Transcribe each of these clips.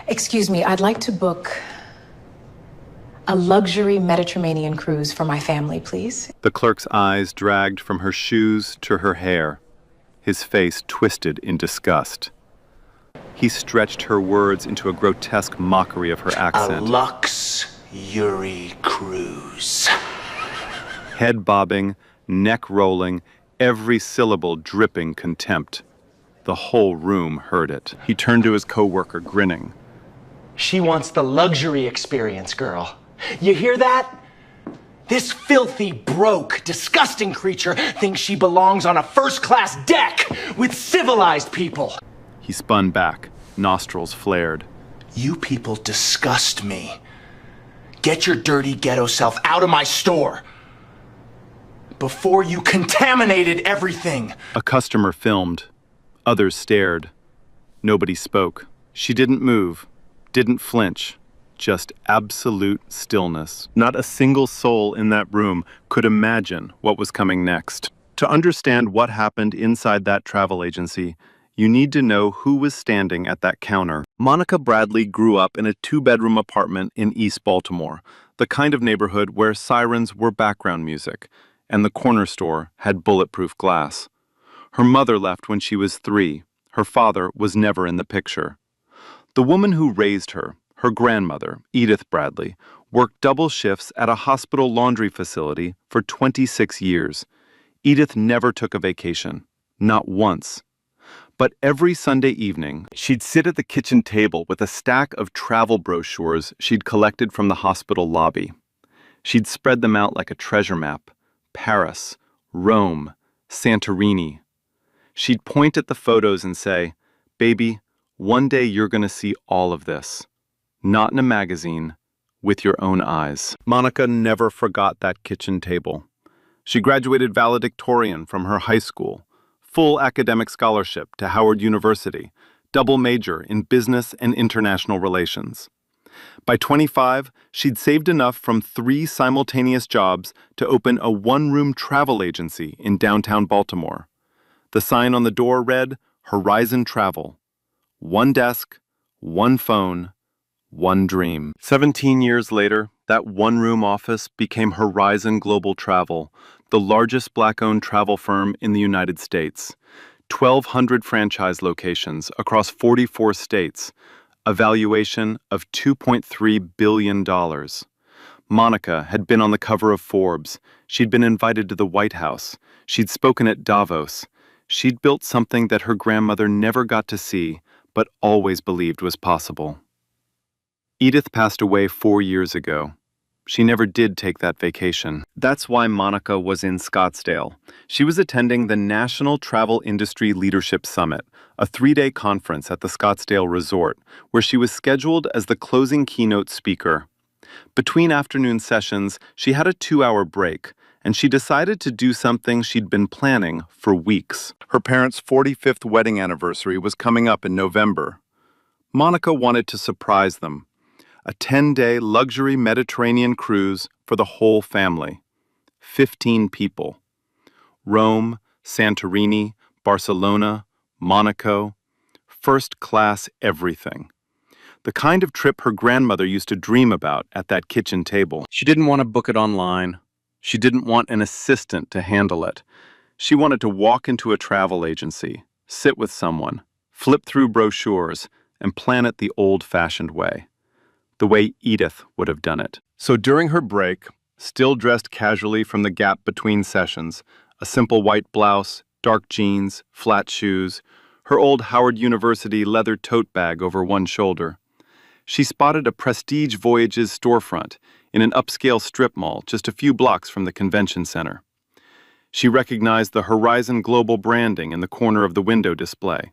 Excuse me, I'd like to book a luxury Mediterranean cruise for my family, please. The clerk's eyes dragged from her shoes to her hair, his face twisted in disgust. He stretched her words into a grotesque mockery of her accent. A luxury cruise. Head bobbing, neck rolling, every syllable dripping contempt. The whole room heard it. He turned to his coworker, grinning. She wants the luxury experience, girl. You hear that? This filthy, broke, disgusting creature thinks she belongs on a first-class deck with civilized people. He spun back, nostrils flared. You people disgust me. Get your dirty ghetto self out of my store before you contaminated everything. A customer filmed. Others stared. Nobody spoke. She didn't move, didn't flinch. Just absolute stillness. Not a single soul in that room could imagine what was coming next. To understand what happened inside that travel agency, you need to know who was standing at that counter. Monica Bradley grew up in a two-bedroom apartment in East Baltimore, the kind of neighborhood where sirens were background music, and the corner store had bulletproof glass. Her mother left when she was 3. Her father was never in the picture. The woman who raised her, her grandmother, Edith Bradley, worked double shifts at a hospital laundry facility for 26 years. Edith never took a vacation, not once. But every Sunday evening, she'd sit at the kitchen table with a stack of travel brochures she'd collected from the hospital lobby. She'd spread them out like a treasure map. Paris, Rome, Santorini. She'd point at the photos and say, "Baby, one day you're going to see all of this. Not in a magazine, with your own eyes." Monica never forgot that kitchen table. She graduated valedictorian from her high school, full academic scholarship to Howard University, double major in business and international relations. By 25, she'd saved enough from 3 simultaneous jobs to open a one-room travel agency in downtown Baltimore. The sign on the door read, Horizon Travel. 1 desk, 1 phone, 1 dream. 17 years later, that one-room office became Horizon Global Travel, the largest Black-owned travel firm in the United States. 1,200 franchise locations across 44 states, a valuation of $2.3 billion. Monica had been on the cover of Forbes. She'd been invited to the White House. She'd spoken at Davos. She'd built something that her grandmother never got to see, but always believed was possible. Edith passed away 4 years ago. She never did take that vacation. That's why Monica was in Scottsdale. She was attending the National Travel Industry Leadership Summit, a 3-day conference at the Scottsdale Resort, where she was scheduled as the closing keynote speaker. Between afternoon sessions, she had a 2-hour break, and she decided to do something she'd been planning for weeks. Her parents' 45th wedding anniversary was coming up in November. Monica wanted to surprise them. A 10-day luxury Mediterranean cruise for the whole family. 15 people. Rome, Santorini, Barcelona, Monaco. First-class everything. The kind of trip her grandmother used to dream about at that kitchen table. She didn't want to book it online. She didn't want an assistant to handle it. She wanted to walk into a travel agency, sit with someone, flip through brochures, and plan it the old-fashioned way. The way Edith would have done it. So during her break, still dressed casually from the gap between sessions, a simple white blouse, dark jeans, flat shoes, her old Howard University leather tote bag over one shoulder, she spotted a Prestige Voyages storefront in an upscale strip mall just a few blocks from the convention center. She recognized the Horizon Global branding in the corner of the window display,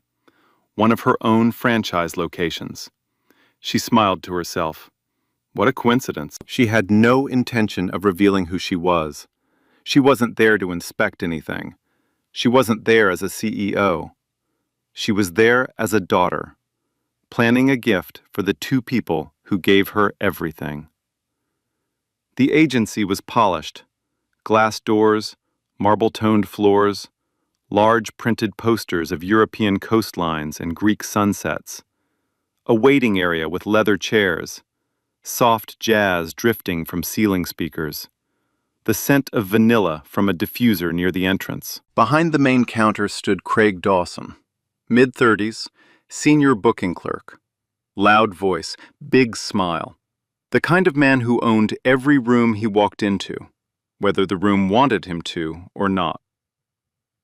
one of her own franchise locations. She smiled to herself. What a coincidence. She had no intention of revealing who she was. She wasn't there to inspect anything. She wasn't there as a CEO. She was there as a daughter, planning a gift for the 2 people who gave her everything. The agency was polished. Glass doors, marble-toned floors, large printed posters of European coastlines and Greek sunsets. A waiting area with leather chairs. Soft jazz drifting from ceiling speakers. The scent of vanilla from a diffuser near the entrance. Behind the main counter stood Craig Dawson, mid-30s, senior booking clerk. Loud voice, big smile. The kind of man who owned every room he walked into, whether the room wanted him to or not.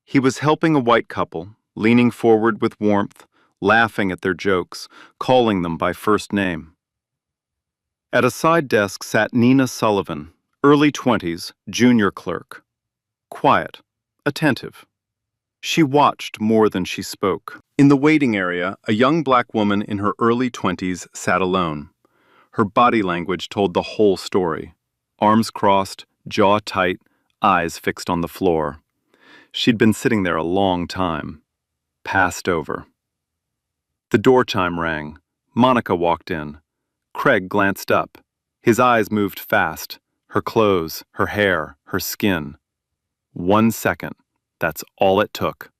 He was helping a white couple, leaning forward with warmth, laughing at their jokes, calling them by first name. At a side desk sat Nina Sullivan, early 20s, junior clerk. Quiet, attentive. She watched more than she spoke. In the waiting area, a young black woman in her early 20s sat alone. Her body language told the whole story. Arms crossed, jaw tight, eyes fixed on the floor. She'd been sitting there a long time. Passed over. The door chime rang. Monica walked in. Craig glanced up. His eyes moved fast. Her clothes, her hair, her skin. 1 second. That's all it took.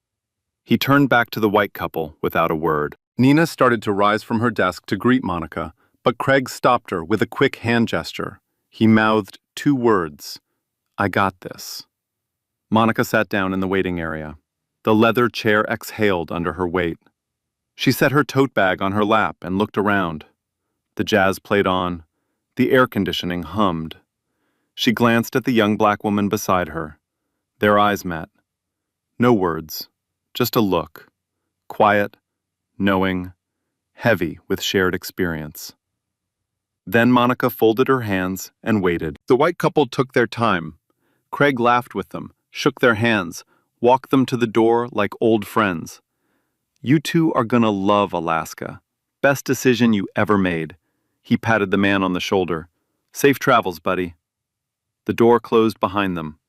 He turned back to the white couple without a word. Nina started to rise from her desk to greet Monica, but Craig stopped her with a quick hand gesture. He mouthed 2 words. I got this. Monica sat down in the waiting area. The leather chair exhaled under her weight. She set her tote bag on her lap and looked around. The jazz played on. The air conditioning hummed. She glanced at the young black woman beside her. Their eyes met. No words, just a look. Quiet, knowing, heavy with shared experience. Then Monica folded her hands and waited. The white couple took their time. Craig laughed with them, shook their hands, walked them to the door like old friends. You two are gonna love Alaska. Best decision you ever made. He patted the man on the shoulder. Safe travels, buddy. The door closed behind them.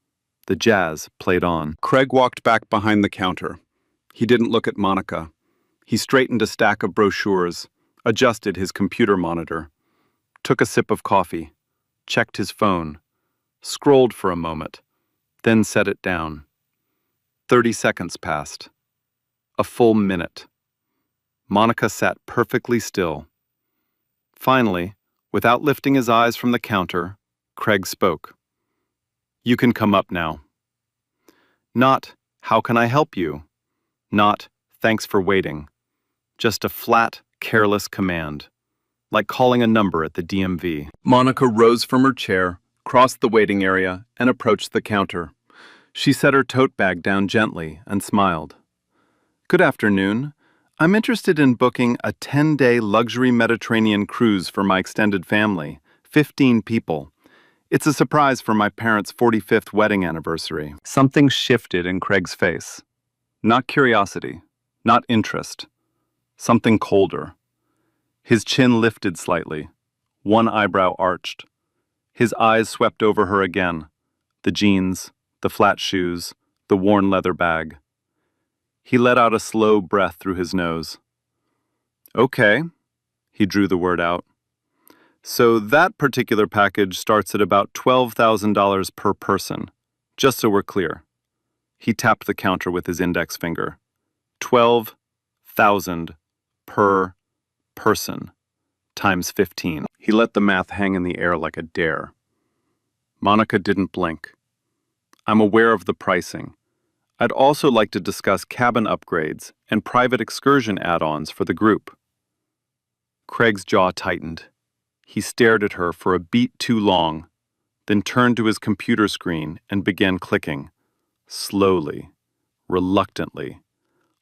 The jazz played on. Craig walked back behind the counter. He didn't look at Monica. He straightened a stack of brochures, adjusted his computer monitor, took a sip of coffee, checked his phone, scrolled for a moment, then set it down. 30 seconds passed. A full minute. Monica sat perfectly still. Finally, without lifting his eyes from the counter, Craig spoke. You can come up now. Not, how can I help you? Not, thanks for waiting. Just a flat, careless command, like calling a number at the DMV. Monica rose from her chair, crossed the waiting area, and approached the counter. She set her tote bag down gently and smiled. Good afternoon. I'm interested in booking a 10-day luxury Mediterranean cruise for my extended family, 15 people. It's a surprise for my parents' 45th wedding anniversary. Something shifted in Craig's face. Not curiosity, not interest. Something colder. His chin lifted slightly. One eyebrow arched. His eyes swept over her again. The jeans, the flat shoes, the worn leather bag. He let out a slow breath through his nose. Okay, he drew the word out. So that particular package starts at about $12,000 per person, just so we're clear. He tapped the counter with his index finger. 12,000 per person, times 15. He let the math hang in the air like a dare. Monica didn't blink. I'm aware of the pricing. I'd also like to discuss cabin upgrades and private excursion add-ons for the group. Craig's jaw tightened. He stared at her for a beat too long, then turned to his computer screen and began clicking, slowly, reluctantly,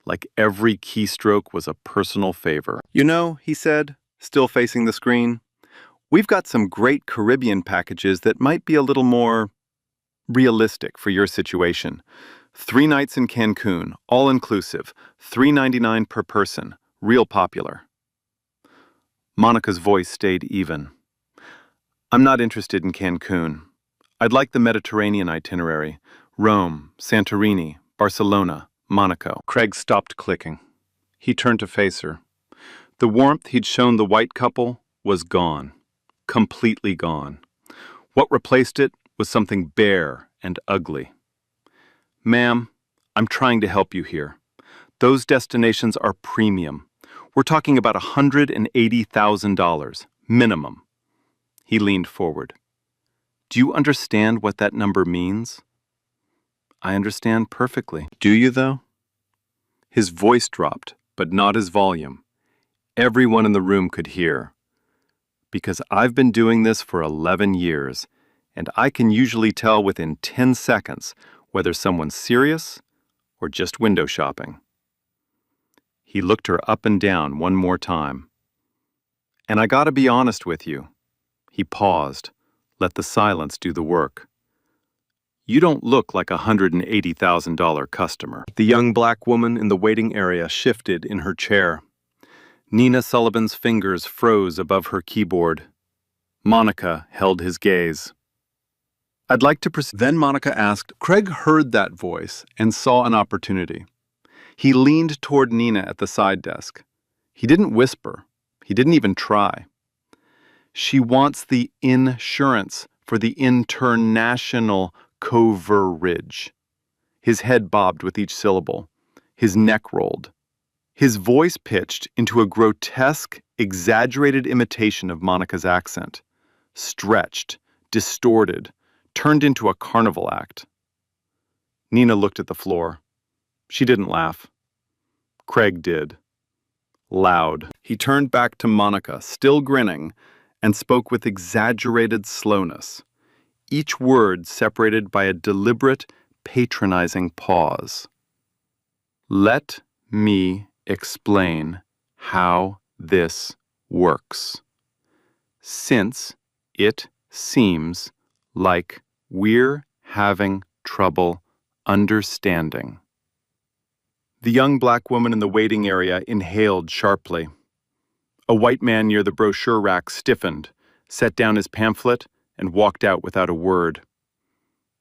like every keystroke was a personal favor. You know, he said, still facing the screen, we've got some great Caribbean packages that might be a little more realistic for your situation. 3 nights in Cancun, all-inclusive, $3.99 per person, real popular. Monica's voice stayed even. I'm not interested in Cancun. I'd like the Mediterranean itinerary. Rome, Santorini, Barcelona, Monaco. Craig stopped clicking. He turned to face her. The warmth he'd shown the white couple was gone. Completely gone. What replaced it was something bare and ugly. Ma'am, I'm trying to help you here. Those destinations are premium. We're talking about $180,000, minimum. He leaned forward. Do you understand what that number means? I understand perfectly. Do you, though? His voice dropped, but not his volume. Everyone in the room could hear. Because I've been doing this for 11 years, and I can usually tell within 10 seconds whether someone's serious or just window shopping. He looked her up and down one more time. And I gotta be honest with you. He paused, let the silence do the work. You don't look like a $180,000 customer. The young black woman in the waiting area shifted in her chair. Nina Sullivan's fingers froze above her keyboard. Monica held his gaze. I'd like to proceed. Then Monica asked. Craig heard that voice and saw an opportunity. He leaned toward Nina at the side desk. He didn't whisper. He didn't even try. She wants the insurance for the international coverage. His head bobbed with each syllable. His neck rolled. His voice pitched into a grotesque, exaggerated imitation of Monica's accent. Stretched, distorted, turned into a carnival act. Nina looked at the floor. She didn't laugh. Craig did. Loud. He turned back to Monica, still grinning, and spoke with exaggerated slowness, each word separated by a deliberate, patronizing pause. Let me explain how this works. Since it seems like we're having trouble understanding. The young black woman in the waiting area inhaled sharply. A white man near the brochure rack stiffened, set down his pamphlet, and walked out without a word.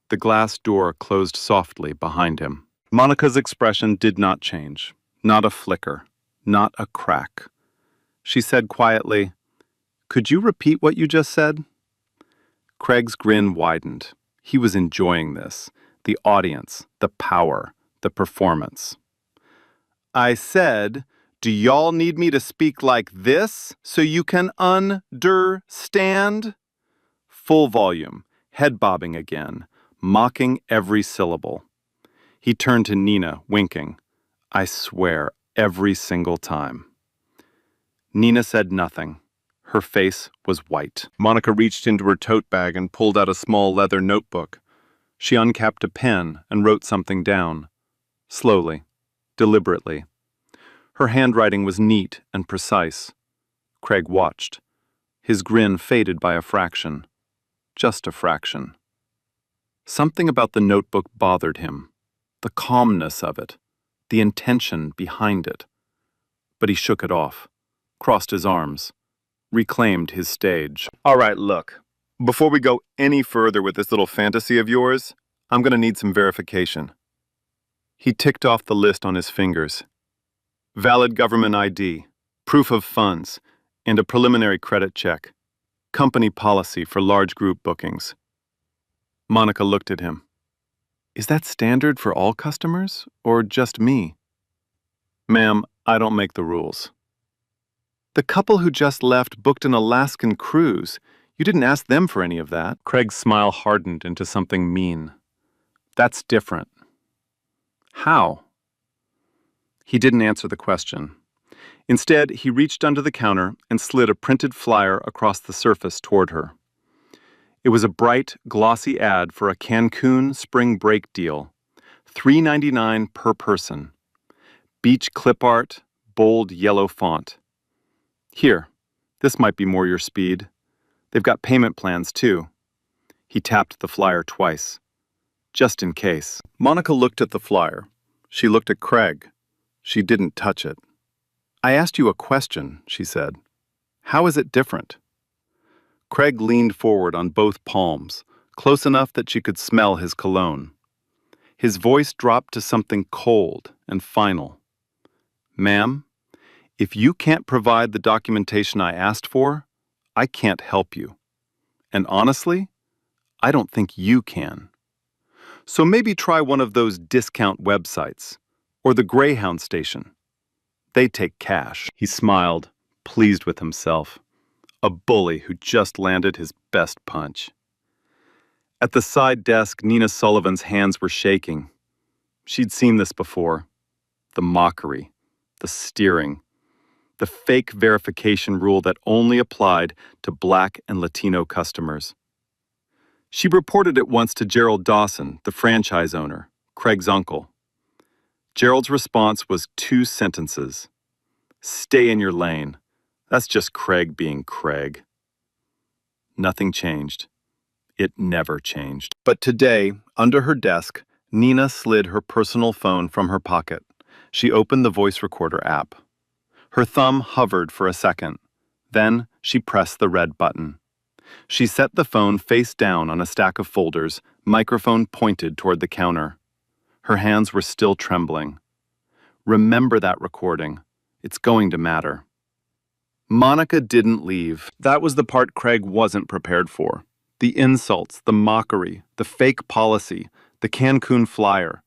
The glass door closed softly behind him. Monica's expression did not change. Not a flicker. Not a crack. She said quietly, "Could you repeat what you just said?" Craig's grin widened. He was enjoying this. The audience, the power, the performance. I said, do y'all need me to speak like this so you can understand? Full volume, head bobbing again, mocking every syllable. He turned to Nina, winking. I swear, every single time. Nina said nothing. Her face was white. Monica reached into her tote bag and pulled out a small leather notebook. She uncapped a pen and wrote something down. Slowly, deliberately. Her handwriting was neat and precise. Craig watched. His grin faded by a fraction. Just a fraction. Something about the notebook bothered him. The calmness of it. The intention behind it. But he shook it off. Crossed his arms. Reclaimed his stage. All right, look. Before we go any further with this little fantasy of yours, I'm going to need some verification. He ticked off the list on his fingers. Valid government ID, proof of funds, and a preliminary credit check. Company policy for large group bookings. Monica looked at him. Is that standard for all customers, or just me? Ma'am, I don't make the rules. The couple who just left booked an Alaskan cruise. You didn't ask them for any of that. Craig's smile hardened into something mean. That's different. How? He didn't answer the question. Instead, he reached under the counter and slid a printed flyer across the surface toward her. It was a bright, glossy ad for a Cancun spring break deal. $3.99 per person. Beach clip art, bold yellow font. Here, this might be more your speed. They've got payment plans, too. He tapped the flyer twice. Just in case. Monica looked at the flyer. She looked at Craig. She didn't touch it. I asked you a question, she said. How is it different? Craig leaned forward on both palms, close enough that she could smell his cologne. His voice dropped to something cold and final. Ma'am, if you can't provide the documentation I asked for, I can't help you. And honestly, I don't think you can. So maybe try one of those discount websites, or the Greyhound station. They'd take cash. He smiled, pleased with himself. A bully who just landed his best punch. At the side desk, Nina Sullivan's hands were shaking. She'd seen this before. The mockery, the steering, the fake verification rule that only applied to Black and Latino customers. She reported it once to Gerald Dawson, the franchise owner, Craig's uncle. Gerald's response was 2 sentences. "Stay in your lane. That's just Craig being Craig." Nothing changed. It never changed. But today, under her desk, Nina slid her personal phone from her pocket. She opened the voice recorder app. Her thumb hovered for a second. Then she pressed the red button. She set the phone face down on a stack of folders, microphone pointed toward the counter. Her hands were still trembling. Remember that recording. It's going to matter. Monica didn't leave. That was the part Craig wasn't prepared for. The insults, the mockery, the fake policy, the Cancun flyer.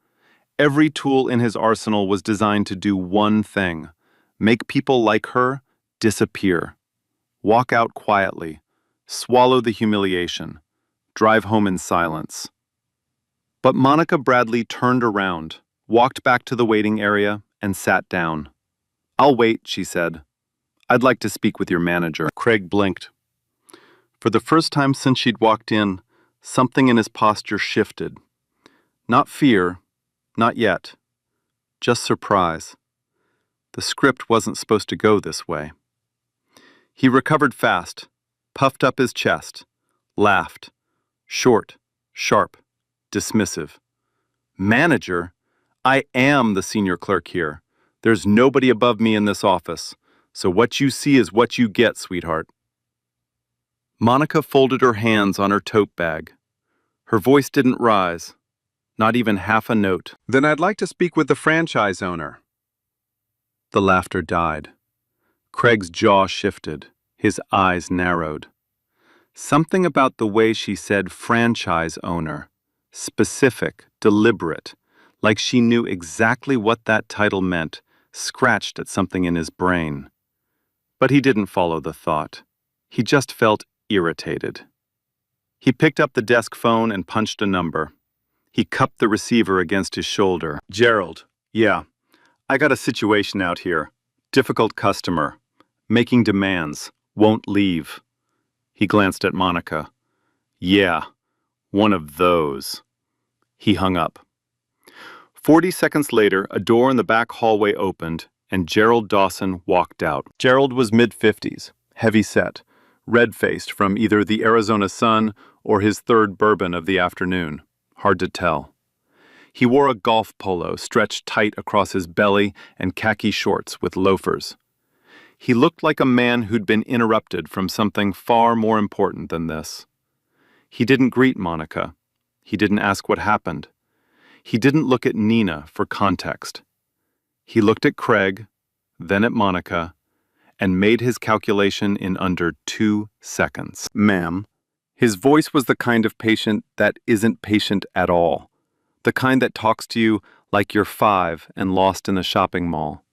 Every tool in his arsenal was designed to do one thing: make people like her disappear. Walk out quietly. Swallow the humiliation. Drive home in silence. But Monica Bradley turned around, walked back to the waiting area, and sat down. "I'll wait," she said. "I'd like to speak with your manager." Craig blinked. For the first time since she'd walked in, something in his posture shifted. Not fear, not yet. Just surprise. The script wasn't supposed to go this way. He recovered fast, puffed up his chest, laughed. Short, sharp, dismissive. "Manager? I am the senior clerk here. There's nobody above me in this office. So what you see is what you get, sweetheart." Monica folded her hands on her tote bag. Her voice didn't rise, not even half a note. "Then I'd like to speak with the franchise owner." The laughter died. Craig's jaw shifted, his eyes narrowed. Something about the way she said franchise owner, specific, deliberate, like she knew exactly what that title meant, scratched at something in his brain. But he didn't follow the thought. He just felt irritated. He picked up the desk phone and punched a number. He cupped the receiver against his shoulder. "Gerald, yeah, I got a situation out here. Difficult customer. Making demands. Won't leave." He glanced at Monica. "Yeah, one of those." He hung up. 40 seconds later, a door in the back hallway opened, and Gerald Dawson walked out. Gerald was mid-50s, heavy-set, red-faced from either the Arizona sun or his third bourbon of the afternoon. Hard to tell. He wore a golf polo stretched tight across his belly and khaki shorts with loafers. He looked like a man who'd been interrupted from something far more important than this. He didn't greet Monica. He didn't ask what happened. He didn't look at Nina for context. He looked at Craig, then at Monica, and made his calculation in under 2 seconds. "Ma'am." His voice was the kind of patient that isn't patient at all. The kind that talks to you like you're 5 and lost in a shopping mall.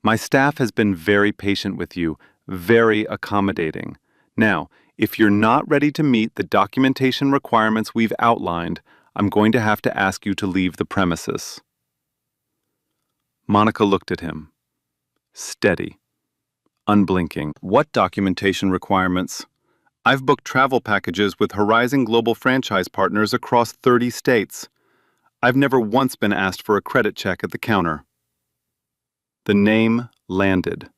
"My staff has been very patient with you, very accommodating. Now, if you're not ready to meet the documentation requirements we've outlined, I'm going to have to ask you to leave the premises." Monica looked at him. Steady. Unblinking. "What documentation requirements? I've booked travel packages with Horizon Global franchise partners across 30 states. I've never once been asked for a credit check at the counter." The name landed.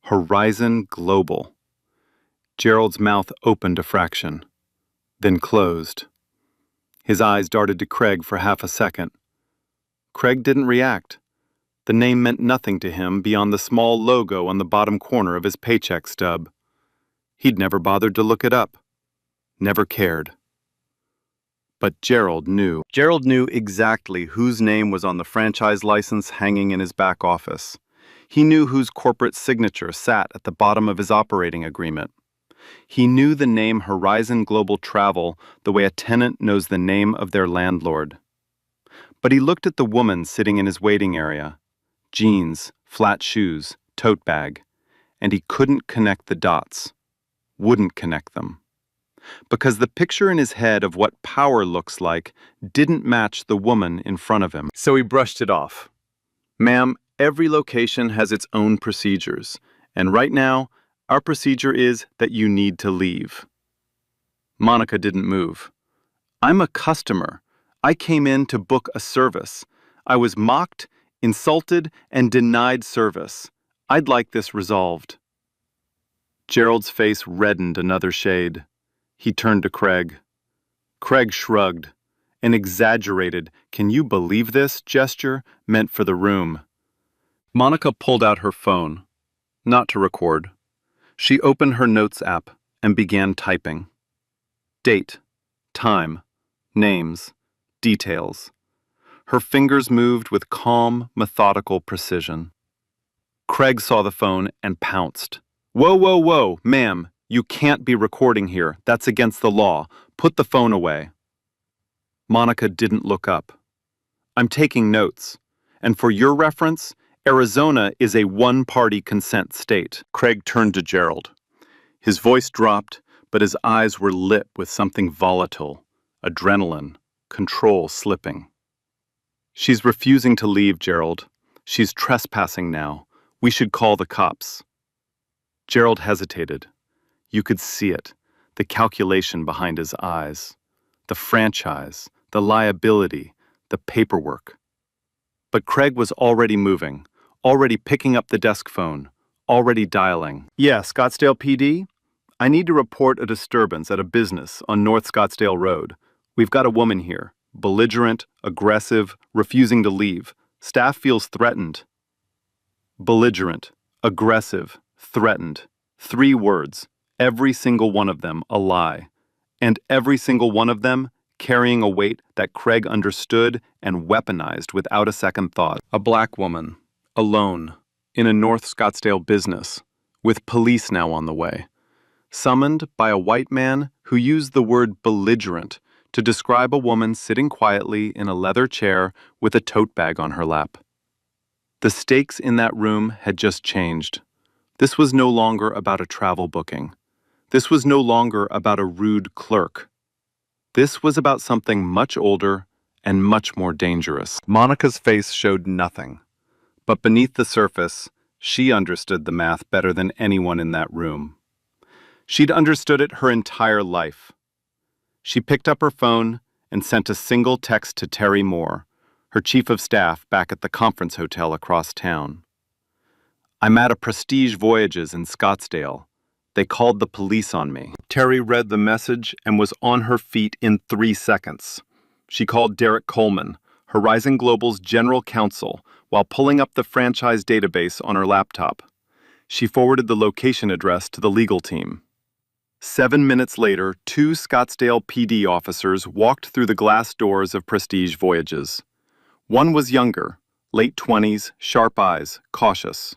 Horizon Global. Gerald's mouth opened a fraction, then closed. His eyes darted to Craig for half a second. Craig didn't react. The name meant nothing to him beyond the small logo on the bottom corner of his paycheck stub. He'd never bothered to look it up. Never cared. But Gerald knew. Gerald knew exactly whose name was on the franchise license hanging in his back office. He knew whose corporate signature sat at the bottom of his operating agreement. He knew the name Horizon Global Travel the way a tenant knows the name of their landlord. But he looked at the woman sitting in his waiting area. Jeans, flat shoes, tote bag, and he couldn't connect the dots, wouldn't connect them. Because the picture in his head of what power looks like didn't match the woman in front of him. So he brushed it off. Ma'am, every location has its own procedures, and right now, our procedure is that you need to leave. Monica didn't move. I'm a customer. I came in to book a service. I was mocked, insulted, and denied service. I'd like this resolved. Gerald's face reddened another shade. He turned to Craig. Craig shrugged. An exaggerated, "Can you believe this?" gesture meant for the room. Monica pulled out her phone, not to record. She opened her notes app and began typing. Date, time, names, details. Her fingers moved with calm, methodical precision. Craig saw the phone and pounced. Whoa, whoa, whoa, ma'am, you can't be recording here. That's against the law. Put the phone away. Monica didn't look up. I'm taking notes. And for your reference, Arizona is a one-party consent state. Craig turned to Gerald. His voice dropped, but his eyes were lit with something volatile, adrenaline, control slipping. She's refusing to leave, Gerald. She's trespassing now. We should call the cops. Gerald hesitated. You could see it, the calculation behind his eyes, the franchise, the liability, the paperwork. But Craig was already moving, already picking up the desk phone, already dialing. Yeah, Scottsdale PD? I need to report a disturbance at a business on North Scottsdale Road. We've got a woman here, belligerent, aggressive, refusing to leave. Staff feels threatened. Belligerent, aggressive, threatened. 3 words, every single one of them a lie. And every single one of them carrying a weight that Craig understood and weaponized without a second thought. A black woman, alone, in a North Scottsdale business, with police now on the way. Summoned by a white man who used the word belligerent to describe a woman sitting quietly in a leather chair with a tote bag on her lap. The stakes in that room had just changed. This was no longer about a travel booking. This was no longer about a rude clerk. This was about something much older and much more dangerous. Monica's face showed nothing, but beneath the surface, she understood the math better than anyone in that room. She'd understood it her entire life. She picked up her phone and sent a single text to Terry Moore, her chief of staff back at the conference hotel across town. I'm at a Prestige Voyages in Scottsdale. They called the police on me. Terry read the message and was on her feet in 3 seconds. She called Derek Coleman, Horizon Global's general counsel, while pulling up the franchise database on her laptop. She forwarded the location address to the legal team. 7 minutes later, 2 Scottsdale PD officers walked through the glass doors of Prestige Voyages. One was younger, late 20s, sharp eyes, cautious.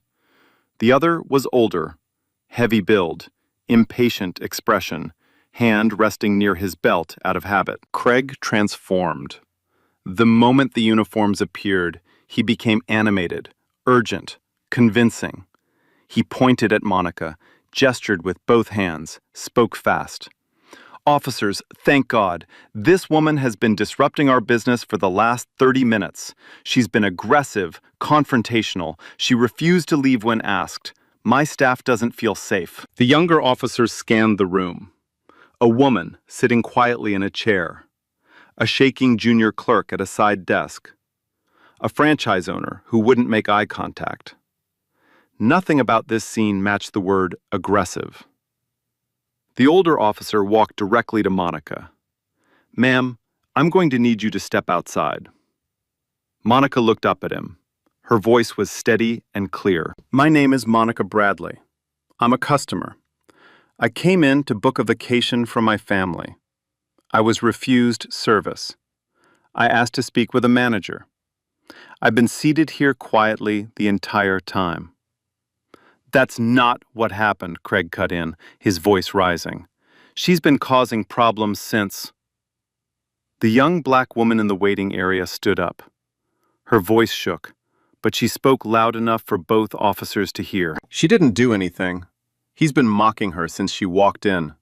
The other was older, heavy build, impatient expression, hand resting near his belt out of habit. Craig transformed. The moment the uniforms appeared, he became animated, urgent, convincing. He pointed at Monica, gestured with both hands, spoke fast. Officers, thank God, this woman has been disrupting our business for the last 30 minutes. She's been aggressive, confrontational. She refused to leave when asked. My staff doesn't feel safe. The younger officers scanned the room. A woman sitting quietly in a chair. A shaking junior clerk at a side desk. A franchise owner who wouldn't make eye contact. Nothing about this scene matched the word aggressive. The older officer walked directly to Monica. Ma'am, I'm going to need you to step outside. Monica looked up at him. Her voice was steady and clear. My name is Monica Bradley. I'm a customer. I came in to book a vacation for my family. I was refused service. I asked to speak with a manager. I've been seated here quietly the entire time. That's not what happened, Craig cut in, his voice rising. She's been causing problems since. The young black woman in the waiting area stood up. Her voice shook, but she spoke loud enough for both officers to hear. She didn't do anything. He's been mocking her since she walked in.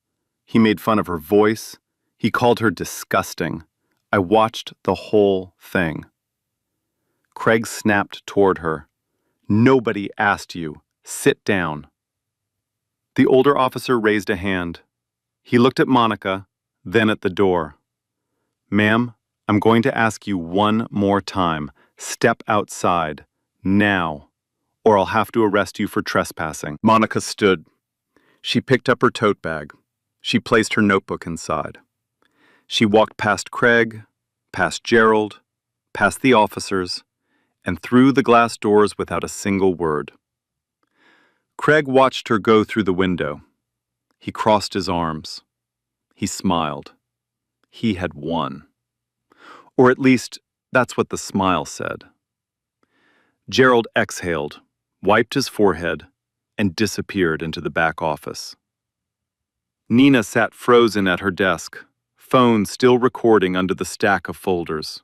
He made fun of her voice. He called her disgusting. I watched the whole thing. Craig snapped toward her. Nobody asked you. Sit down. The older officer raised a hand. He looked at Monica, then at the door. Ma'am, I'm going to ask you one more time. Step outside, now, or I'll have to arrest you for trespassing. Monica stood. She picked up her tote bag. She placed her notebook inside. She walked past Craig, past Gerald, past the officers, and through the glass doors without a single word. Craig watched her go through the window. He crossed his arms. He smiled. He had won. Or at least, that's what the smile said. Gerald exhaled, wiped his forehead, and disappeared into the back office. Nina sat frozen at her desk, phone still recording under the stack of folders.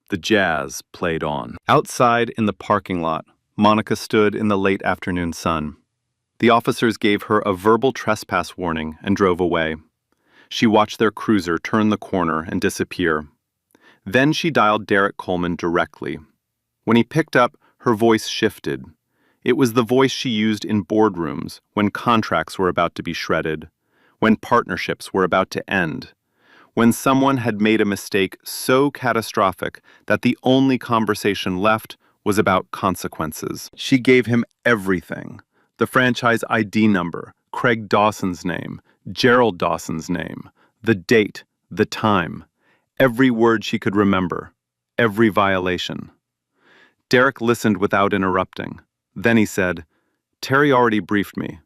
The jazz played on. Outside in the parking lot, Monica stood in the late afternoon sun. The officers gave her a verbal trespass warning and drove away. She watched their cruiser turn the corner and disappear. Then she dialed Derek Coleman directly. When he picked up, her voice shifted. It was the voice she used in boardrooms when contracts were about to be shredded, when partnerships were about to end, when someone had made a mistake so catastrophic that the only conversation left was about consequences. She gave him everything: the franchise ID number, Craig Dawson's name, Gerald Dawson's name, the date, the time, every word she could remember, every violation. Derek listened without interrupting. Then he said, "Terry already briefed me.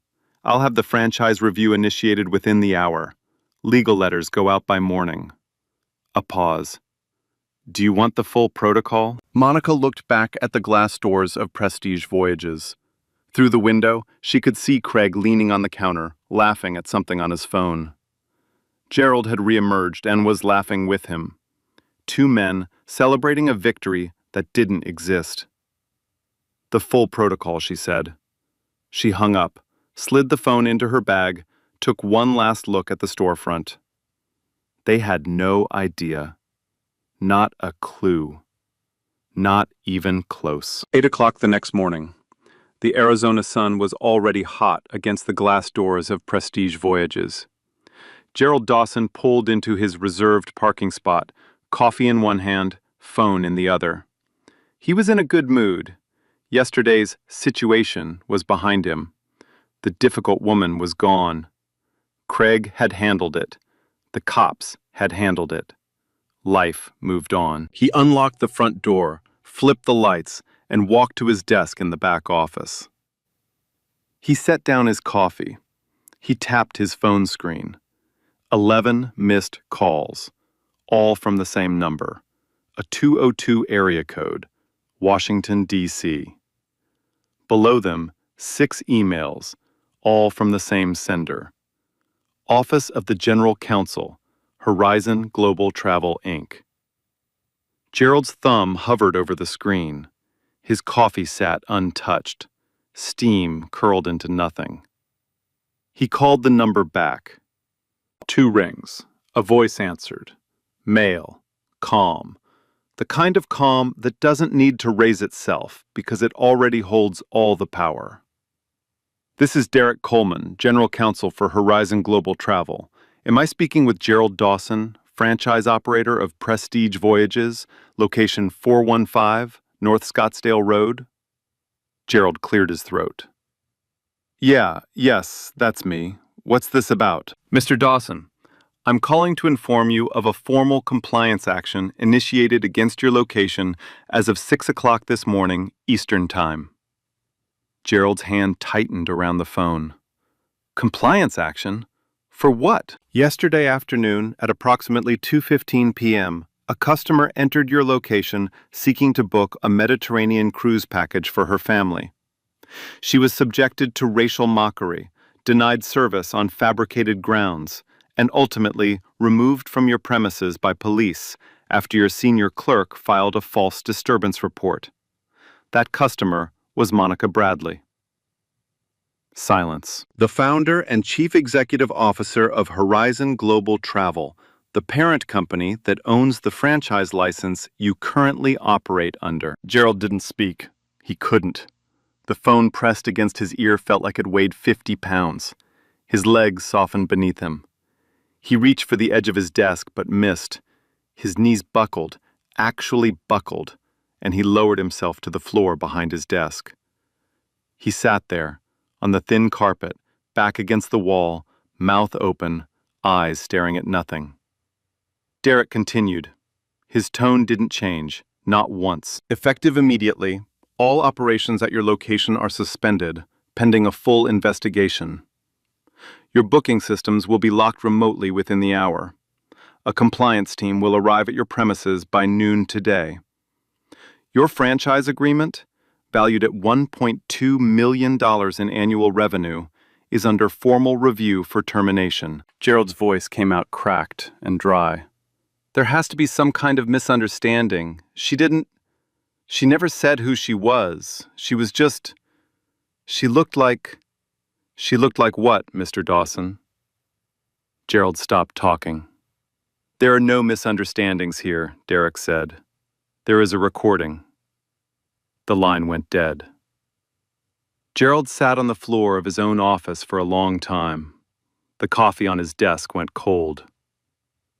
I'll have the franchise review initiated within the hour. Legal letters go out by morning." A pause. "Do you want the full protocol?" Monica looked back at the glass doors of Prestige Voyages. Through the window, she could see Craig leaning on the counter, laughing at something on his phone. Gerald had reemerged and was laughing with him. Two men celebrating a victory that didn't exist. "The full protocol," she said. She hung up, slid the phone into her bag, took one last look at the storefront. They had no idea. Not a clue. Not even close. 8 o'clock the next morning. The Arizona sun was already hot against the glass doors of Prestige Voyages. Gerald Dawson pulled into his reserved parking spot, coffee in one hand, phone in the other. He was in a good mood. Yesterday's situation was behind him. The difficult woman was gone. Craig had handled it. The cops had handled it. Life moved on. He unlocked the front door, flipped the lights, and walked to his desk in the back office. He set down his coffee. He tapped his phone screen. 11 missed calls, all from the same number. A 202 area code, Washington, D.C. Below them, 6 emails, all from the same sender. Office of the General Counsel, Horizon Global Travel, Inc. Gerald's thumb hovered over the screen. His coffee sat untouched. Steam curled into nothing. He called the number back. 2 rings. A voice answered. Male. Calm. The kind of calm that doesn't need to raise itself because it already holds all the power. "This is Derek Coleman, General Counsel for Horizon Global Travel. Am I speaking with Gerald Dawson, franchise operator of Prestige Voyages, location 415, North Scottsdale Road?" Gerald cleared his throat. Yes, that's me. What's this about?" "Mr. Dawson, I'm calling to inform you of a formal compliance action initiated against your location as of 6 o'clock this morning, Eastern Time." Gerald's hand tightened around the phone. "Compliance action? For what?" "Yesterday afternoon at approximately 2:15 p.m., a customer entered your location seeking to book a Mediterranean cruise package for her family. She was subjected to racial mockery, denied service on fabricated grounds, and ultimately removed from your premises by police after your senior clerk filed a false disturbance report. That customer was Monica Bradley. Silence. The founder and chief executive officer of Horizon Global Travel, the parent company that owns the franchise license you currently operate under. Gerald didn't speak. He couldn't. The phone pressed against his ear felt like it weighed 50 pounds. His legs softened beneath him. He reached for the edge of his desk, but missed. His knees buckled, actually buckled, and he lowered himself to the floor behind his desk. He sat there, on the thin carpet, back against the wall, mouth open, eyes staring at nothing. Derek continued. His tone didn't change, not once. Effective immediately, all operations at your location are suspended, pending a full investigation. Your booking systems will be locked remotely within the hour. A compliance team will arrive at your premises by noon today. Your franchise agreement, valued at $1.2 million in annual revenue, is under formal review for termination. Gerald's voice came out cracked and dry. There has to be some kind of misunderstanding. She never said who she was. She looked like what, Mr. Dawson? Gerald stopped talking. There are no misunderstandings here, Derek said. There is a recording. The line went dead. Gerald sat on the floor of his own office for a long time. The coffee on his desk went cold.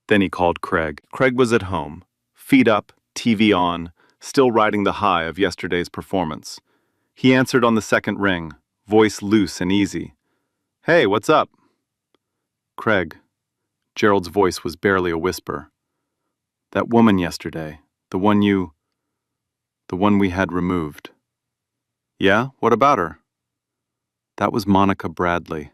Then he called Craig. Craig was at home, feet up, TV on, still riding the high of yesterday's performance. He answered on the second ring, voice loose and easy. Hey, what's up? Craig. Gerald's voice was barely a whisper. That woman yesterday, the one we had removed. Yeah, what about her? That was Monica Bradley.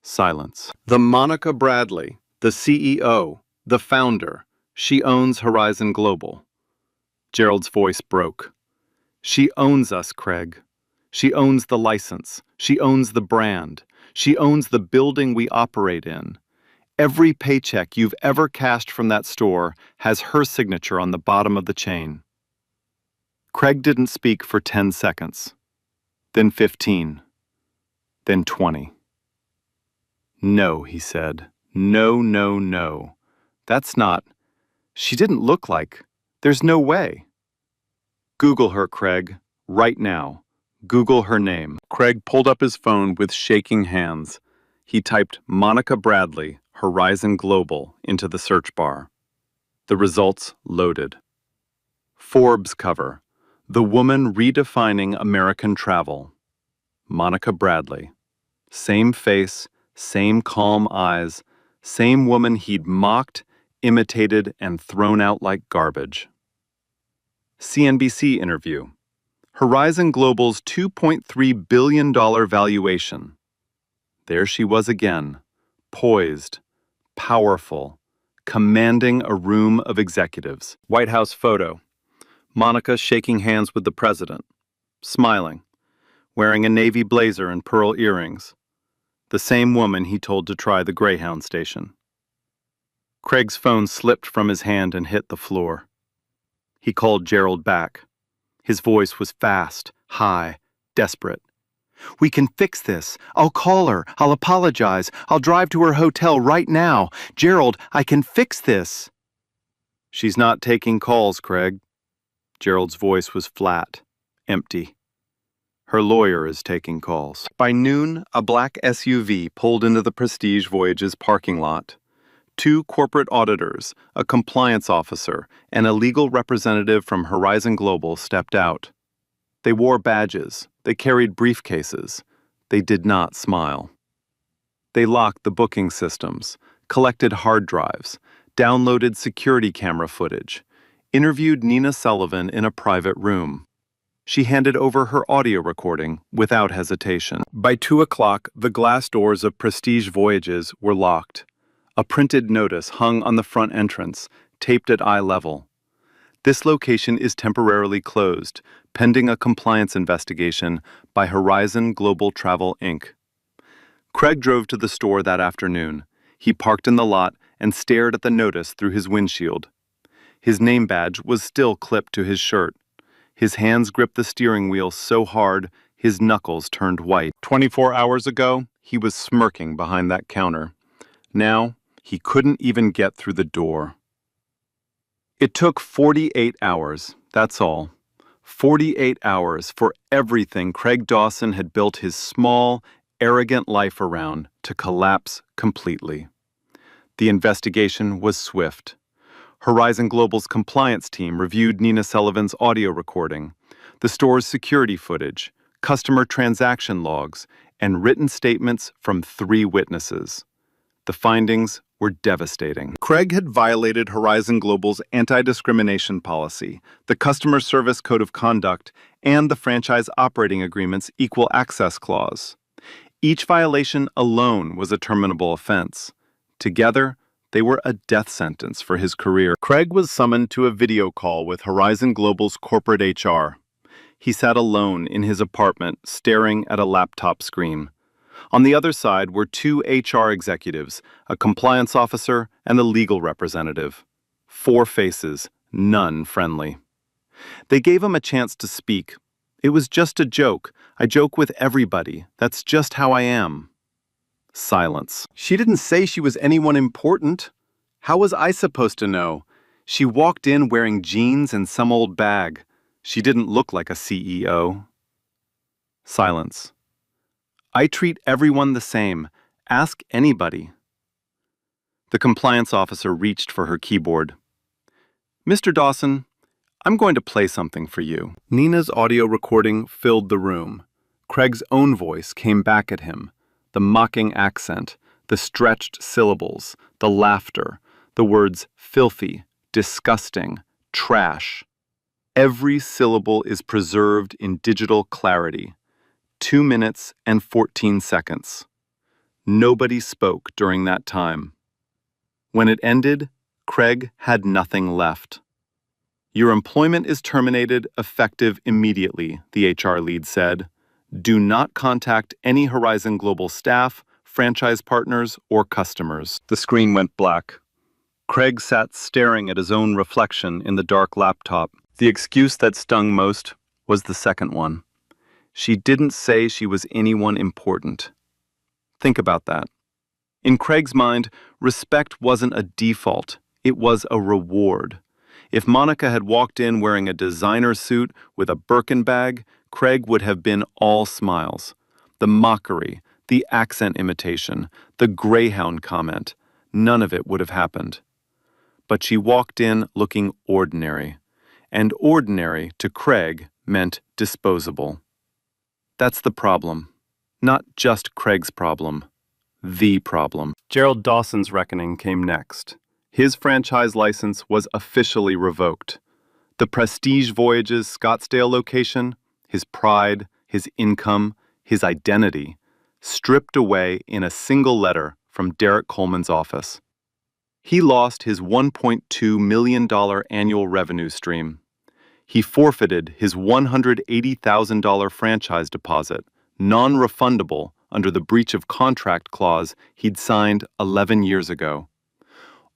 Silence. The Monica Bradley, the CEO, the founder. She owns Horizon Global. Gerald's voice broke. She owns us, Craig. She owns the license. She owns the brand. She owns the building we operate in. Every paycheck you've ever cashed from that store has her signature on the bottom of the chain. Craig didn't speak for 10 seconds. Then 15. Then 20. No, he said. No, no, no. That's not. She didn't look like. There's no way. Google her, Craig. Right now. Google her name. Craig pulled up his phone with shaking hands. He typed Monica Bradley, Horizon Global, into the search bar. The results loaded. Forbes cover. The woman redefining American travel. Monica Bradley. Same face, same calm eyes, same woman he'd mocked, imitated, and thrown out like garbage. CNBC interview. Horizon Global's $2.3 billion valuation. There she was again, poised, powerful, commanding a room of executives. White House photo. Monica shaking hands with the president, smiling, wearing a navy blazer and pearl earrings. The same woman he told to try the Greyhound station. Craig's phone slipped from his hand and hit the floor. He called Gerald back. His voice was fast, high, desperate. We can fix this. I'll call her. I'll apologize. I'll drive to her hotel right now. Gerald, I can fix this. She's not taking calls, Craig. Gerald's voice was flat, empty. Her lawyer is taking calls. By noon, a black SUV pulled into the Prestige Voyages parking lot. 2 corporate auditors, a compliance officer, and a legal representative from Horizon Global stepped out. They wore badges. They carried briefcases. They did not smile. They locked the booking systems, collected hard drives, downloaded security camera footage, interviewed Nina Sullivan in a private room. She handed over her audio recording without hesitation. By 2 o'clock, the glass doors of Prestige Voyages were locked. A printed notice hung on the front entrance, taped at eye level. This location is temporarily closed, pending a compliance investigation by Horizon Global Travel, Inc. Craig drove to the store that afternoon. He parked in the lot and stared at the notice through his windshield. His name badge was still clipped to his shirt. His hands gripped the steering wheel so hard, his knuckles turned white. 24 hours ago, he was smirking behind that counter. Now, he couldn't even get through the door. It took 48 hours, that's all. 48 hours for everything Craig Dawson had built his small, arrogant life around to collapse completely. The investigation was swift. Horizon Global's compliance team reviewed Nina Sullivan's audio recording, the store's security footage, customer transaction logs, and written statements from 3 witnesses. The findings were devastating. Craig had violated Horizon Global's anti-discrimination policy, the Customer Service Code of Conduct, and the Franchise Operating Agreement's Equal Access Clause. Each violation alone was a terminable offense. Together, they were a death sentence for his career. Craig was summoned to a video call with Horizon Global's corporate HR. He sat alone in his apartment, staring at a laptop screen. On the other side were 2 HR executives, a compliance officer, and a legal representative. 4 faces, none friendly. They gave him a chance to speak. It was just a joke. I joke with everybody. That's just how I am. Silence. She didn't say she was anyone important. How was I supposed to know? She walked in wearing jeans and some old bag. She didn't look like a CEO. Silence. I treat everyone the same. Ask anybody. The compliance officer reached for her keyboard. Mr. Dawson, I'm going to play something for you. Nina's audio recording filled the room. Craig's own voice came back at him. The mocking accent, the stretched syllables, the laughter, the words filthy, disgusting, trash. Every syllable is preserved in digital clarity. 2 minutes and 14 seconds. Nobody spoke during that time. When it ended, Craig had nothing left. Your employment is terminated effective immediately, the HR lead said. Do not contact any Horizon Global staff, franchise partners, or customers. The screen went black. Craig sat staring at his own reflection in the dark laptop. The excuse that stung most was the second one. She didn't say she was anyone important. Think about that. In Craig's mind, respect wasn't a default, it was a reward. If Monica had walked in wearing a designer suit with a Birkin bag, Craig would have been all smiles. The mockery, the accent imitation, the Greyhound comment, none of it would have happened. But she walked in looking ordinary, and ordinary to Craig meant disposable. That's the problem. Not just Craig's problem. The problem. Gerald Dawson's reckoning came next. His franchise license was officially revoked. The Prestige Voyages Scottsdale location, his pride, his income, his identity, stripped away in a single letter from Derek Coleman's office. He lost his $1.2 million annual revenue stream. He forfeited his $180,000 franchise deposit, non-refundable under the breach of contract clause he'd signed 11 years ago.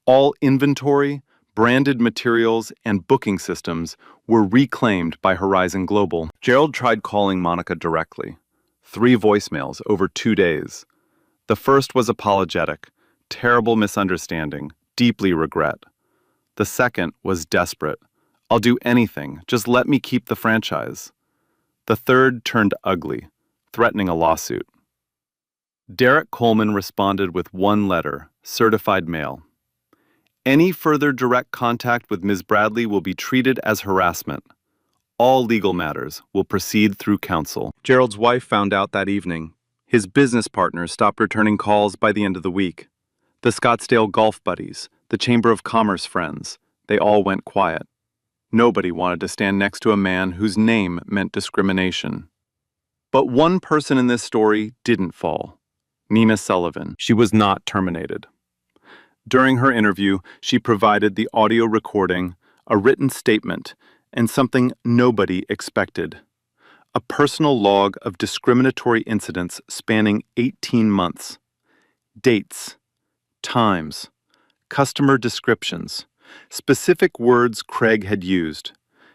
All inventory, branded materials, and booking systems were reclaimed by Horizon Global. Gerald tried calling Monica directly. 3 voicemails over 2 days. The first was apologetic, terrible misunderstanding, deeply regret. The second was desperate. I'll do anything, just let me keep the franchise. The third turned ugly, threatening a lawsuit. Derek Coleman responded with 1 letter, certified mail. Any further direct contact with Ms. Bradley will be treated as harassment. All legal matters will proceed through counsel. Gerald's wife found out that evening. His business partners stopped returning calls by the end of the week. The Scottsdale golf buddies, the Chamber of Commerce friends, they all went quiet. Nobody wanted to stand next to a man whose name meant discrimination. But one person in this story didn't fall. Nina Sullivan. She was not terminated. During her interview, she provided the audio recording, a written statement, and something nobody expected. A personal log of discriminatory incidents spanning 18 months. Dates, times, customer descriptions, specific words Craig had used,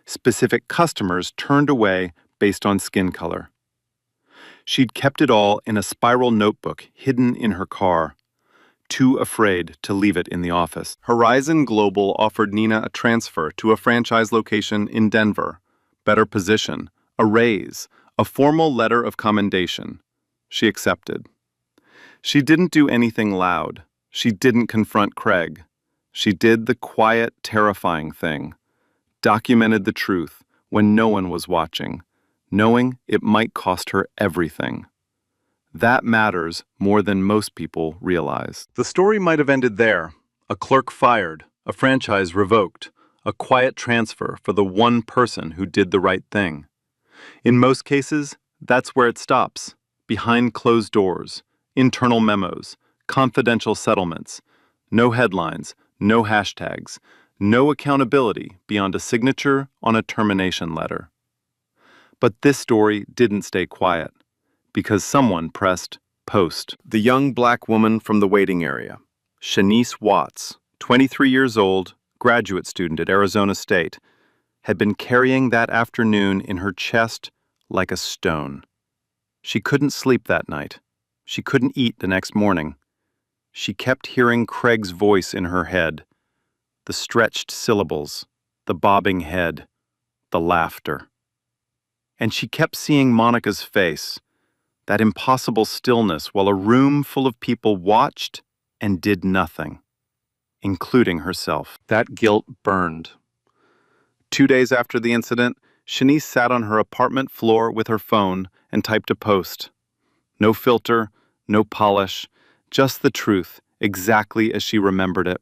Specific customers turned away based on skin color. She'd kept it all in a spiral notebook hidden in her car, too afraid to leave it in the office. Horizon Global offered Nina a transfer to a franchise location in Denver, better position, a raise, a formal letter of commendation. She accepted. She didn't do anything loud. She didn't confront Craig. She did the quiet, terrifying thing. Documented the truth when no one was watching, knowing it might cost her everything. That matters more than most people realize. The story might have ended there. A clerk fired, a franchise revoked, a quiet transfer for the one person who did the right thing. In most cases, that's where it stops, behind closed doors, internal memos, confidential settlements, no headlines, no hashtags, no accountability beyond a signature on a termination letter. But this story didn't stay quiet, because someone pressed post. The young black woman from the waiting area, Shanice Watts, 23 years old, graduate student at Arizona State, had been carrying that afternoon in her chest like a stone. She couldn't sleep that night. She couldn't eat the next morning. She kept hearing Craig's voice in her head, the stretched syllables, the bobbing head, the laughter. And she kept seeing Monica's face, that impossible stillness while a room full of people watched and did nothing, including herself. That guilt burned. 2 days after the incident, Shanice sat on her apartment floor with her phone and typed a post. No filter, no polish, just the truth, exactly as she remembered it.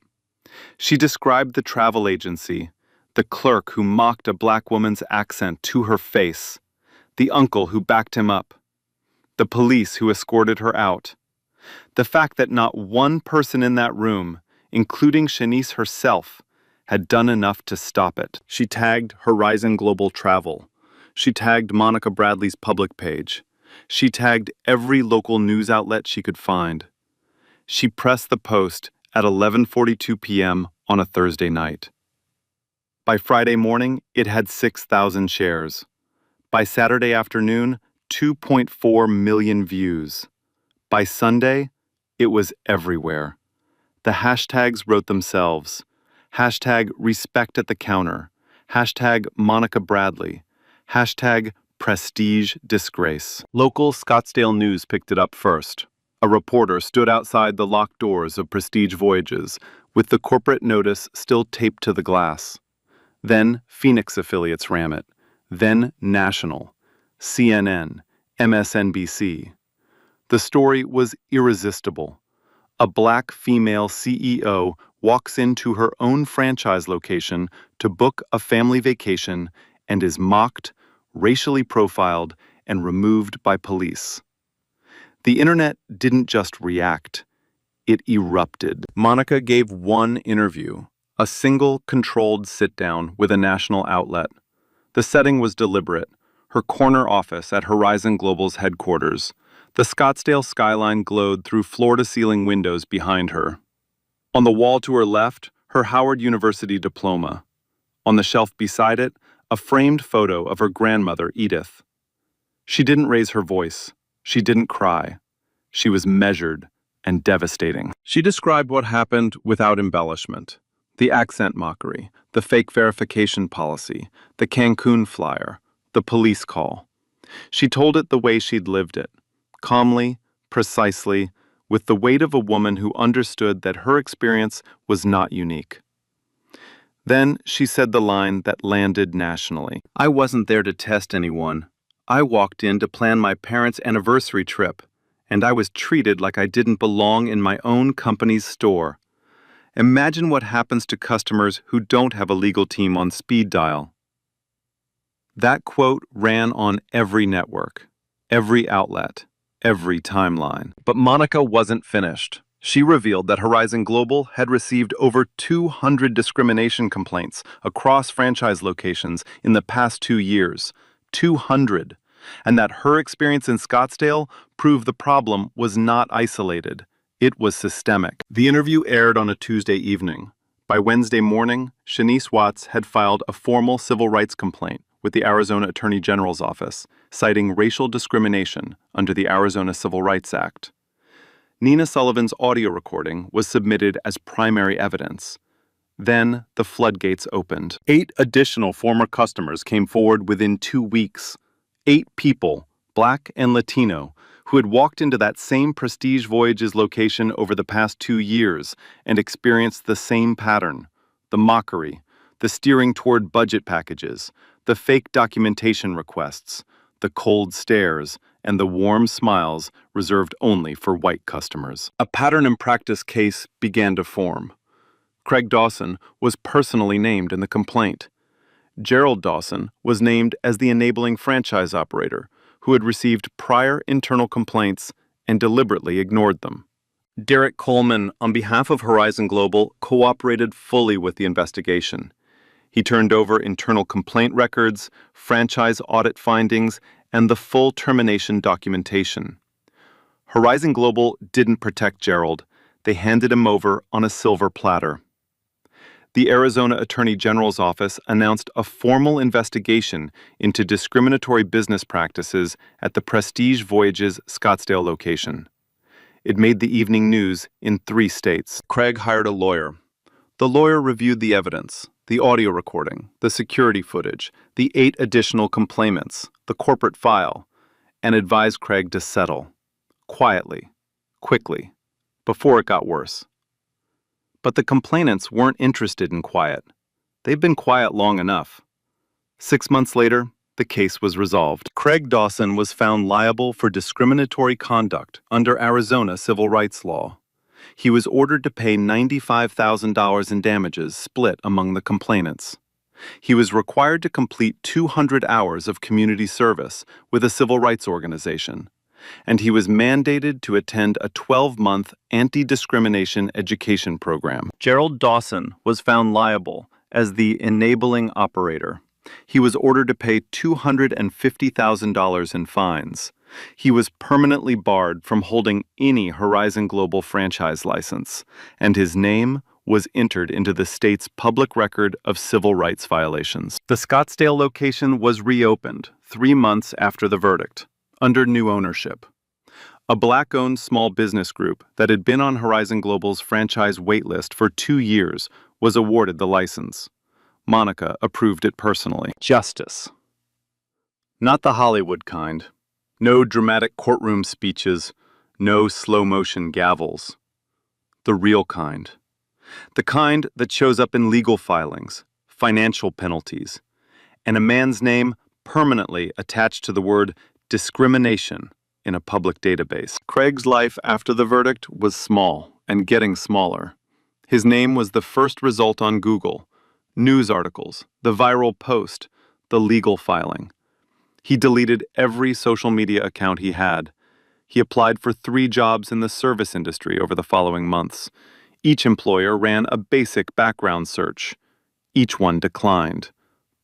She described the travel agency, the clerk who mocked a black woman's accent to her face, the uncle who backed him up, the police who escorted her out. The fact that not one person in that room, including Shanice herself, had done enough to stop it. She tagged Horizon Global Travel. She tagged Monica Bradley's public page. She tagged every local news outlet she could find. She pressed the post at 11:42 p.m. on a Thursday night. By Friday morning, it had 6,000 shares. By Saturday afternoon, 2.4 million views. By Sunday, it was everywhere. The hashtags wrote themselves. Hashtag respect at the counter. Hashtag Monica Bradley. Hashtag prestige disgrace. Local Scottsdale News picked it up first. A reporter stood outside the locked doors of Prestige Voyages with the corporate notice still taped to the glass. Then Phoenix affiliates ran it. Then National, CNN, MSNBC. The story was irresistible. A black female CEO walks into her own franchise location to book a family vacation and is mocked, racially profiled, and removed by police. The internet didn't just react, it erupted. Monica gave one interview, a single controlled sit-down with a national outlet. The setting was deliberate, her corner office at Horizon Global's headquarters. The Scottsdale skyline glowed through floor-to-ceiling windows behind her. On the wall to her left, her Howard University diploma. On the shelf beside it, a framed photo of her grandmother, Edith. She didn't raise her voice. She didn't cry. She was measured and devastating. She described what happened without embellishment. The accent mockery, the fake verification policy, the Cancun flyer, the police call. She told it the way she'd lived it, calmly, precisely, with the weight of a woman who understood that her experience was not unique. Then she said the line that landed nationally. I wasn't there to test anyone. I walked in to plan my parents' anniversary trip, and I was treated like I didn't belong in my own company's store. Imagine what happens to customers who don't have a legal team on speed dial. That quote ran on every network, every outlet, every timeline. But Monica wasn't finished. She revealed that Horizon Global had received over 200 discrimination complaints across franchise locations in the past 2 years. 200. And that her experience in Scottsdale proved the problem was not isolated. It was systemic. The interview aired on a Tuesday evening. By Wednesday morning, Shanice Watts had filed a formal civil rights complaint with the Arizona Attorney General's office, citing racial discrimination under the Arizona Civil Rights Act. Nina Sullivan's audio recording was submitted as primary evidence. Then the floodgates opened. 8 additional former customers came forward within 2 weeks. 8 people, Black and Latino, who had walked into that same Prestige Voyages location over the past 2 years and experienced the same pattern: the mockery, the steering toward budget packages, the fake documentation requests, the cold stares, and the warm smiles reserved only for white customers. A pattern and practice case began to form. Craig Dawson was personally named in the complaint. Gerald Dawson was named as the enabling franchise operator, who had received prior internal complaints and deliberately ignored them. Derek Coleman, on behalf of Horizon Global, cooperated fully with the investigation. He turned over internal complaint records, franchise audit findings, and the full termination documentation. Horizon Global didn't protect Gerald. They handed him over on a silver platter. The Arizona Attorney General's office announced a formal investigation into discriminatory business practices at the Prestige Voyages Scottsdale location. It made the evening news in 3 states. Craig hired a lawyer. The lawyer reviewed the evidence, the audio recording, the security footage, the 8 additional complainants, the corporate file, and advised Craig to settle. Quietly, quickly, before it got worse. But the complainants weren't interested in quiet. They'd been quiet long enough. 6 months later, the case was resolved. Craig Dawson was found liable for discriminatory conduct under Arizona civil rights law. He was ordered to pay $95,000 in damages split among the complainants. He was required to complete 200 hours of community service with a civil rights organization, and he was mandated to attend a 12-month anti-discrimination education program. Gerald Dawson was found liable as the enabling operator. He was ordered to pay $250,000 in fines. He was permanently barred from holding any Horizon Global franchise license, and his name was entered into the state's public record of civil rights violations. The Scottsdale location was reopened 3 months after the verdict, under new ownership. A Black-owned small business group that had been on Horizon Global's franchise waitlist for 2 years was awarded the license. Monica approved it personally. Justice. Not the Hollywood kind. No dramatic courtroom speeches, no slow-motion gavels. The real kind. The kind that shows up in legal filings, financial penalties, and a man's name permanently attached to the word discrimination in a public database. Craig's life after the verdict was small and getting smaller. His name was the first result on Google, news articles, the viral post, the legal filing. He deleted every social media account he had. He applied for 3 jobs in the service industry over the following months. Each employer ran a basic background search. Each one declined.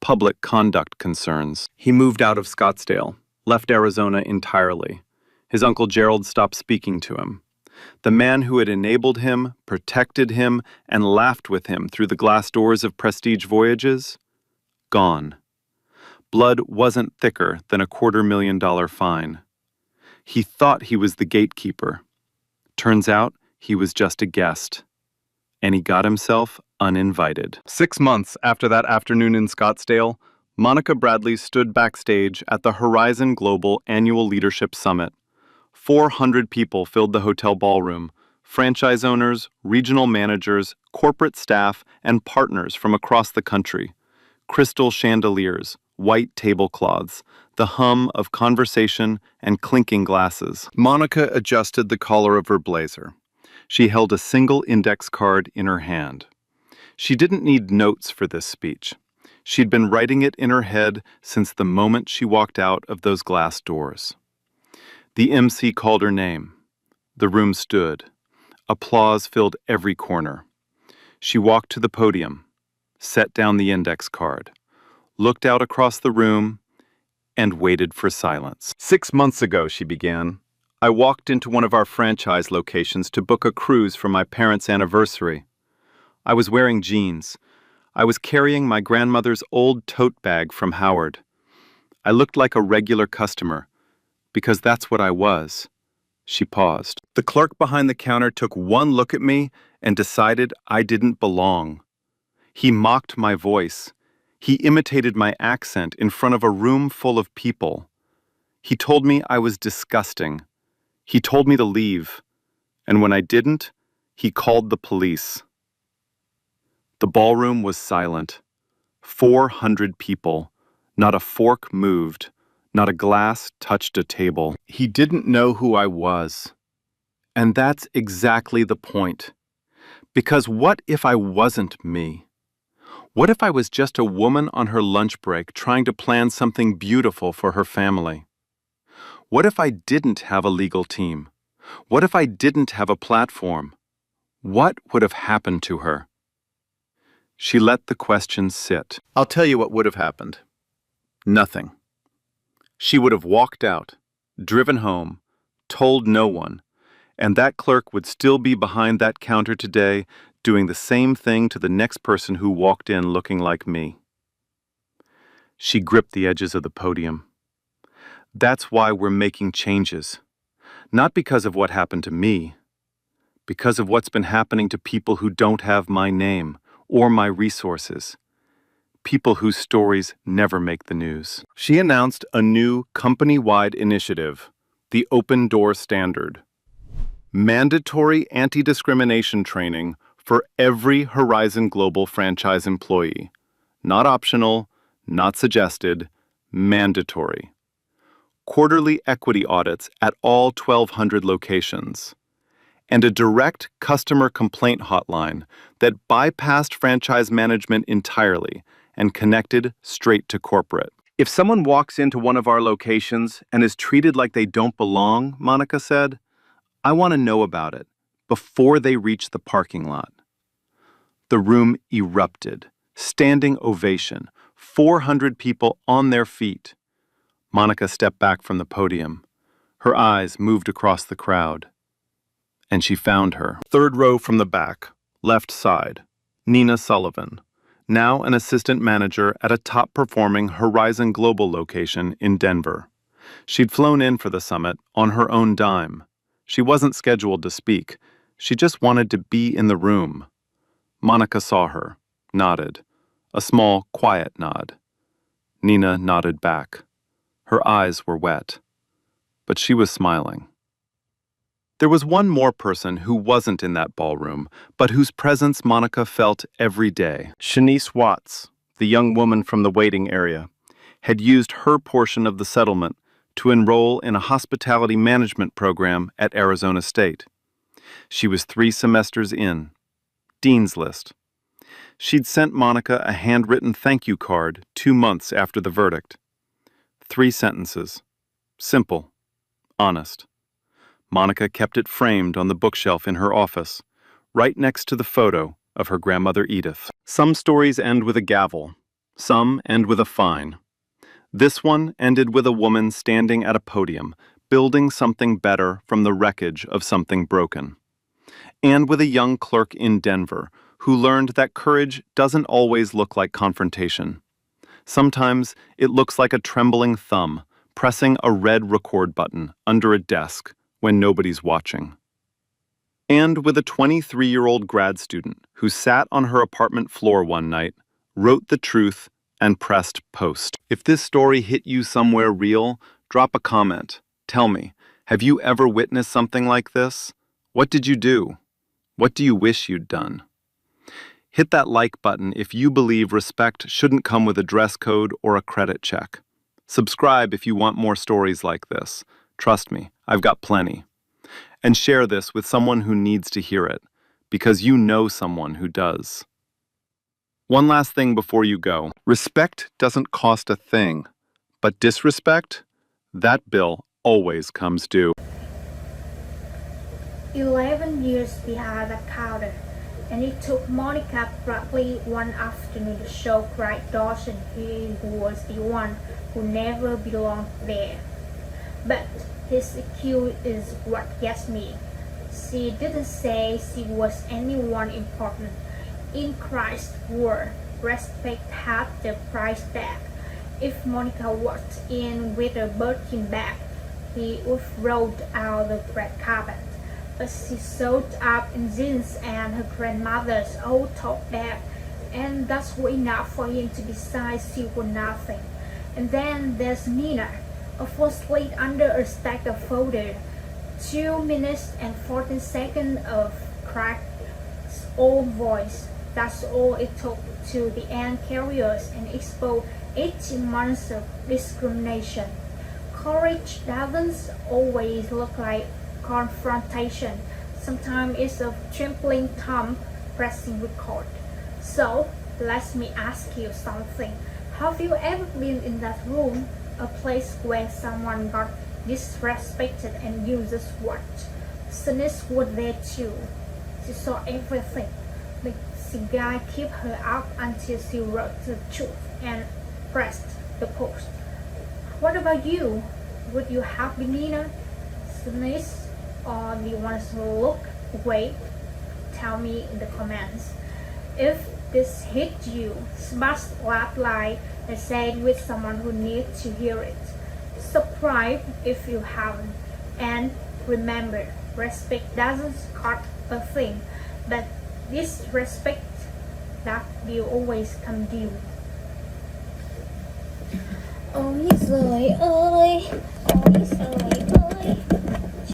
Public conduct concerns. He moved out of Scottsdale, left Arizona entirely. His Uncle Gerald stopped speaking to him. The man who had enabled him, protected him, and laughed with him through the glass doors of Prestige Voyages, gone. Blood wasn't thicker than a $250,000 fine. He thought he was the gatekeeper. Turns out he was just a guest. And he got himself uninvited. 6 months after that afternoon in Scottsdale, Monica Bradley stood backstage at the Horizon Global Annual Leadership Summit. 400 people filled the hotel ballroom: franchise owners, regional managers, corporate staff, and partners from across the country. Crystal chandeliers, white tablecloths, the hum of conversation, and clinking glasses. Monica adjusted the collar of her blazer. She held a single index card in her hand. She didn't need notes for this speech. She'd been writing it in her head since the moment she walked out of those glass doors. The MC called her name. The room stood. Applause filled every corner. She walked to the podium, set down the index card, looked out across the room, and waited for silence. 6 months ago, she began, I walked into one of our franchise locations to book a cruise for my parents' anniversary. I was wearing jeans. I was carrying my grandmother's old tote bag from Howard. I looked like a regular customer, because that's what I was. She paused. The clerk behind the counter took one look at me and decided I didn't belong. He mocked my voice. He imitated my accent in front of a room full of people. He told me I was disgusting. He told me to leave. And when I didn't, he called the police. The ballroom was silent. 400 people. Not a fork moved. Not a glass touched a table. He didn't know who I was. And that's exactly the point. Because what if I wasn't me? What if I was just a woman on her lunch break trying to plan something beautiful for her family? What if I didn't have a legal team? What if I didn't have a platform? What would have happened to her? She let the question sit. I'll tell you what would have happened. Nothing. She would have walked out, driven home, told no one, and that clerk would still be behind that counter today, doing the same thing to the next person who walked in looking like me. She gripped the edges of the podium. That's why we're making changes. Not because of what happened to me, because of what's been happening to people who don't have my name or my resources. People whose stories never make the news. She announced a new company-wide initiative, the Open Door Standard. Mandatory anti-discrimination training for every Horizon Global franchise employee. Not optional, not suggested, mandatory. Quarterly equity audits at all 1,200 locations. And a direct customer complaint hotline that bypassed franchise management entirely and connected straight to corporate. If someone walks into one of our locations and is treated like they don't belong, Monica said, I want to know about it before they reach the parking lot. The room erupted, standing ovation, 400 people on their feet. Monica stepped back from the podium. Her eyes moved across the crowd. And she found her. Third row from the back, left side, Nina Sullivan, now an assistant manager at a top-performing Horizon Global location in Denver. She'd flown in for the summit on her own dime. She wasn't scheduled to speak. She just wanted to be in the room. Monica saw her, nodded. A small, quiet nod. Nina nodded back. Her eyes were wet. But she was smiling. There was one more person who wasn't in that ballroom, but whose presence Monica felt every day. Shanice Watts, the young woman from the waiting area, had used her portion of the settlement to enroll in a hospitality management program at Arizona State. She was 3 semesters in. Dean's List. She'd sent Monica a handwritten thank you card 2 months after the verdict. 3 sentences. Simple. Honest. Monica kept it framed on the bookshelf in her office, right next to the photo of her grandmother Edith. Some stories end with a gavel. Some end with a fine. This one ended with a woman standing at a podium, building something better from the wreckage of something broken. And with a young clerk in Denver who learned that courage doesn't always look like confrontation. Sometimes it looks like a trembling thumb pressing a red record button under a desk when nobody's watching. And with a 23-year-old grad student who sat on her apartment floor one night, wrote the truth, and pressed post. If this story hit you somewhere real, drop a comment. Tell me, have you ever witnessed something like this? What did you do? What do you wish you'd done? Hit that like button if you believe respect shouldn't come with a dress code or a credit check. Subscribe if you want more stories like this. Trust me, I've got plenty. And share this with someone who needs to hear it, because you know someone who does. One last thing before you go. Respect doesn't cost a thing, but disrespect, that bill always comes due. 11 years behind the counter, and it took Monica probably one afternoon to show Craig Dawson he was the one who never belonged there. But his accuse is what gets me. She didn't say she was anyone important. In Christ's word, respect had the price tag. If Monica walked in with a Birkin bag, he would roll out the red carpet. But she showed up in jeans and her grandmother's old tote bag, and that's enough for him to decide she was nothing. And then there's Nina, a first slate under a stack of folders. 2 minutes and 14 seconds of cracked old voice. That's all it took to the end carriers and expose 18 months of discrimination. Courage doesn't always look like confrontation. Sometimes it's a trembling thumb pressing record. So, let me ask you something. Have you ever been in that room, a place where someone got disrespected and you just watched? Shanice was there too. She saw everything. The guy kept her up until she wrote the truth and pressed the post. What about you? Would you have been Nina, Shanice, or the ones who look away? Tell me in the comments. If this hit you, smash that like and share it with someone who needs to hear it. Subscribe if you haven't. And remember, respect doesn't cost a thing, but disrespect that will always come due. Ôi giời ơi, ôi giời ơi.